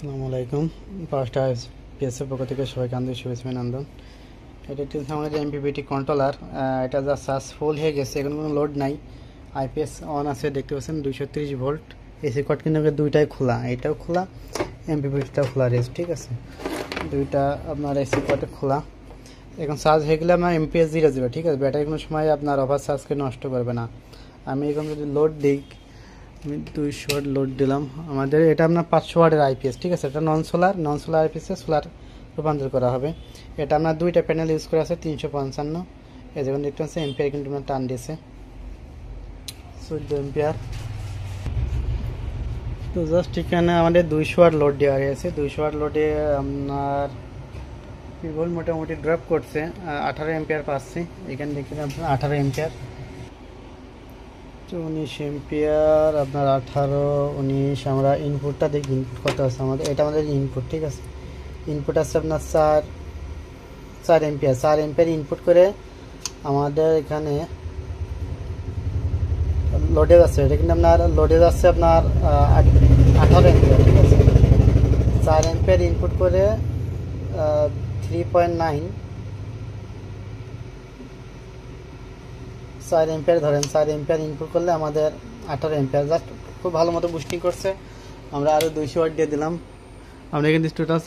আসসালামু আলাইকুম। First PSF পক্ষ থেকে সবাইকে আন্তরিক শুভেচ্ছা অভিনন্দন। এটা একটি আমাদের এমপিপিটি কন্ট্রোলার। এটা যা চার্জ ফুল হয়ে গেছে, এখন কোনো লোড নাই, আইপিএস অন আছে, দেখতে পাচ্ছেন 230 ভোল্ট। এসি কট কিন্তু দুইটাই খোলা, এটাও খোলা, এমপিপিটিটাও খোলা রয়েছে, ঠিক আছে। দুইটা আপনার এসি কটে খোলা। এখন চার্জ হয়ে গেলে আপনার এমপিএস 0 যাবে, ঠিক আছে। ব্যাটারি কোনো সময় আপনার ওভার চার্জকে নষ্ট করবে না। আমি এখন যদি লোড দিই, আমি 200 ওয়াট লোড দিলাম। আমাদের এটা আপনার 500 ওয়াটের আইপিএস, ঠিক আছে। এটা নন সোলার আইপিএসে সোলার রূপান্তর করা হবে। এটা আপনার দুইটা প্যানেল ইউজ করা আছে, 355। এই যেমন দেখতে পাচ্ছেন এম্পিয়ার কিন্তু আপনার টান দিয়েছে 14 এম্পিয়ার। তো জাস্ট এখানে আমাদের 200 ওয়াট লোড দেওয়া হয়েছে। 200 ওয়াট লোডে আপনার পিভল মোটামুটি ড্রপ করছে, 18 এম্পিয়ার পাচ্ছি। এখানে দেখতে আপনার 18 এম্পিয়ার, 19 এম্পিয়ার, আপনার 18, 19। আমরা ইনপুটটা দেখি, ইনপুট কত আছে আমাদের। এটা আমাদের ইনপুট, ঠিক আছে। ইনপুট আছে আপনার 4 এম্পিয়ার। 4 এম্পিয়ার ইনপুট করে আমাদের এখানে লোডে যাচ্ছে। এটা কিন্তু আপনার লোডে যাচ্ছে আপনার 18 এম্পিয়ার, ঠিক আছে। 4 এম্পিয়ার ইনপুট করে 3.9, 4 এম্পিয়ার ধরেন। 4 এম্পিয়ার ইনপুট করলে আমাদের 18 এম্পিয়ার। জাস্ট খুব ভালো মতো বুস্টিং করছে। আমরা আরও 200 ওয়াট দিয়ে দিলাম। আমরা কিন্তু টোটাল